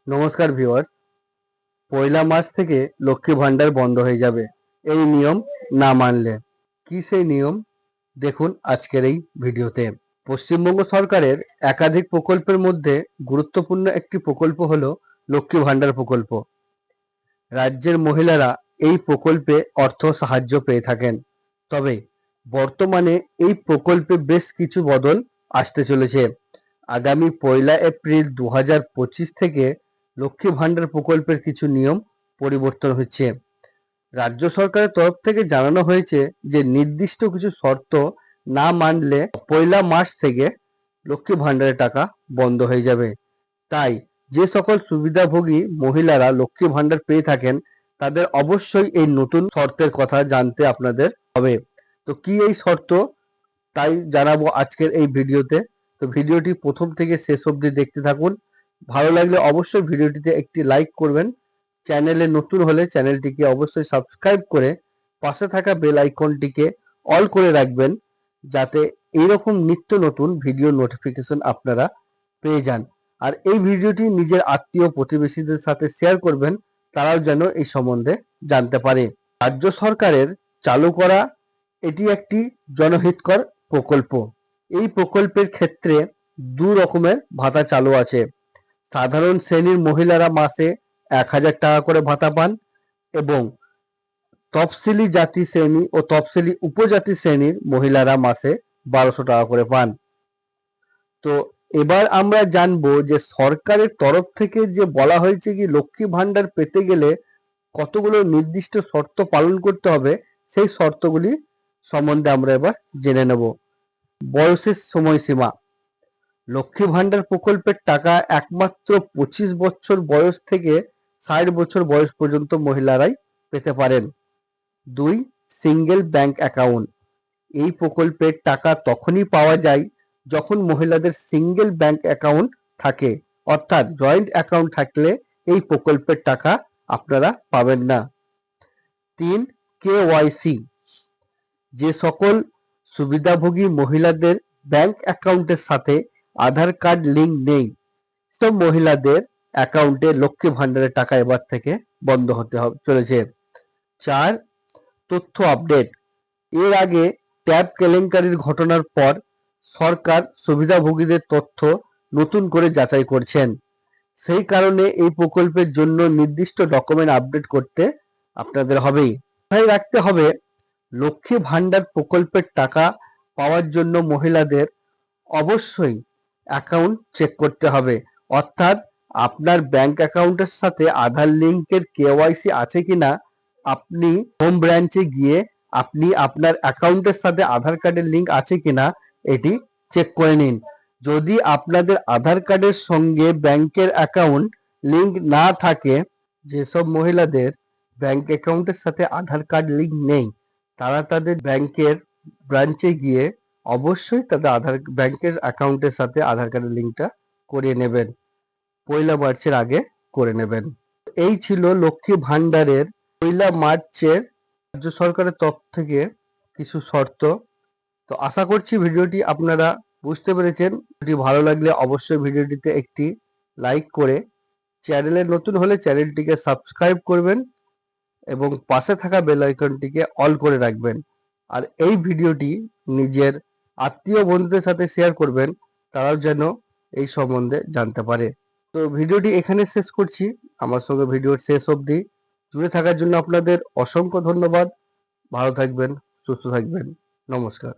নমস্কার ভিউয়ার্স। পয়লা মার্চ থেকে লক্ষ্মী ভান্ডার বন্ধ হয়ে যাবে এই নিয়ম না মানলে। কি সেই নিয়ম দেখুন আজকের এই ভিডিওতে। পশ্চিমবঙ্গ সরকারের একাধিক প্রকল্পের মধ্যে গুরুত্বপূর্ণ একটি প্রকল্প হলো লক্ষ্মী ভান্ডার প্রকল্প। রাজ্যের মহিলারা এই প্রকল্পে অর্থ সাহায্য পেয়ে থাকেন। তবে বর্তমানে এই প্রকল্পে বেশ কিছু বদল আসতে চলেছে। আগামী ১লা এপ্রিল ২০২৫ থেকে লক্ষ্মী ভান্ডার প্রকল্পের কিছু নিয়ম পরিবর্তন হচ্ছে। রাজ্য সরকারের তরফ থেকে জানানো হয়েছে যে নির্দিষ্ট কিছু শর্ত না মানলে ১লা মার্চ থেকে লক্ষ্মী ভান্ডারের টাকা বন্ধ হয়ে যাবে। তাই যে সকল সুবিধাভোগী মহিলারা লক্ষ্মী ভান্ডার পেয়ে থাকেন তাদের অবশ্যই এই নতুন শর্তের কথা জানতে আপনাদের হবে। তো কি এই শর্ত তাই জানাবো আজকের এই ভিডিওতে। তো ভিডিওটি প্রথম থেকে শেষ অবধি দেখতে থাকুন। ভালো লাগলে অবশ্যই ভিডিওটিতে একটি লাইক করবেন। চ্যানেলে নতুন হলে চ্যানেলটিকে অবশ্যই সাবস্ক্রাইব করে পাশে থাকা বেল আইকনটিকে অল করে রাখবেন, যাতে এইরকম নিত্য নতুন ভিডিও নোটিফিকেশন আপনারা পেয়ে যান। আর এই ভিডিওটি নিজের আত্মীয় প্রতিবেশীদের সাথে শেয়ার করবেন, তারাও যেন এই সম্বন্ধে জানতে পারে। রাজ্য সরকারের চালু করা এটি একটি জনহিতকর প্রকল্প। এই প্রকল্পের ক্ষেত্রে দু রকমের ভাতা চালু আছে। সাধারণ শ্রেণীর মহিলারা মাসে ১,০০০ টাকা করে ভাতা পান এবং তফসিলি জাতি শ্রেণী ও তফসিলি উপজাতি শ্রেণীর মহিলারা মাসে ১,২০০ টাকা করে পান। তো এবার আমরা জানবো যে সরকারের তরফ থেকে যে বলা হয়েছে কি লক্ষ্মী ভান্ডার পেতে গেলে কতগুলো নির্দিষ্ট শর্ত পালন করতে হবে, সেই শর্তগুলি সম্বন্ধে আমরা এবার জেনে নেব। বয়সের সময়সীমা। লক্ষ্মী ভান্ডার প্রকল্পের টাকা একমাত্র ২৫ বছর বয়স থেকে ৬০ বছর বয়স পর্যন্ত মহিলারাই পেতে পারেন। ২. Single bank account. এই প্রকল্পের টাকা তখনই পাওয়া যায় যখন মহিলাদের সিঙ্গেল ব্যাংক অ্যাকাউন্ট থাকে, অর্থাৎ জয়েন্ট অ্যাকাউন্ট থাকলে এই প্রকল্পের টাকা আপনারা পাবেন না। ৩. KYC। যে সকল সুবিধাভোগী মহিলাদের ব্যাংক অ্যাকাউন্টের সাথে আধার কার্ড লিঙ্ক নেই, সব মহিলাদের অ্যাকাউন্টে লক্ষ্মী ভান্ডারের টাকা এবার থেকে বন্ধ হতে চলেছে। ৪. তথ্য আপডেট। এর আগে ট্যাব কেলেঙ্কারির ঘটনার পর সরকার সুবিধাভোগীদের তথ্য নতুন করে যাচাই করছেন। সেই কারণে এই প্রকল্পের জন্য নির্দিষ্ট ডকুমেন্ট আপডেট করতে আপনাদের হবেই। মাথায় রাখতে হবে, লক্ষ্মী ভান্ডার প্রকল্পের টাকা পাওয়ার জন্য মহিলাদের অবশ্যই অ্যাকাউন্ট চেক করতে হবে, অর্থাৎ আপনার ব্যাংক অ্যাকাউন্টের সাথে আধার লিঙ্কের কেওয়াইসি আছে কিনা আপনি হোম ব্রাঞ্চে গিয়ে আপনি আপনার অ্যাকাউন্টের সাথে আধার কার্ডের লিঙ্ক আছে কিনা এটি চেক করে নিন। যদি আপনাদের আধার কার্ডের সঙ্গে ব্যাংকের অ্যাকাউন্ট লিঙ্ক না থাকে, যেসব মহিলাদের ব্যাংক অ্যাকাউন্টের সাথে আধার কার্ড লিঙ্ক নেই তারা তাদের ব্যাংকের ব্রাঞ্চে গিয়ে অবশ্যই তাদের ব্যাংকের অ্যাকাউন্টের সাথে আধার কার্ডের লিঙ্কটা করিয়ে নেবেন। ১লা মার্চের আগে করে নেবেন। এই ছিল লক্ষ্মী ভান্ডারের ১লা মার্চের রাজ্য সরকারের তরফ থেকে কিছু শর্ত। তো আশা করছি ভিডিওটি আপনারা বুঝতে পেরেছেন। ভিডিওটি ভালো লাগলে অবশ্যই ভিডিওটিতে একটি লাইক করে চ্যানেলে নতুন হলে চ্যানেলটিকে সাবস্ক্রাইব করবেন এবং পাশে থাকা বেল আইকনটিকে অল করে রাখবেন। আর এই ভিডিওটি নিজের আত্মীয় বন্ধুদের সাথে শেয়ার করবেন, তারাও যেন এই সম্বন্ধে জানতে পারে। তো ভিডিওটি এখানে শেষ করছি। আমার সঙ্গে ভিডিওর শেষ অবধি জুড়ে থাকার জন্য আপনাদের অসংখ্য ধন্যবাদ। ভালো থাকবেন, সুস্থ থাকবেন। নমস্কার।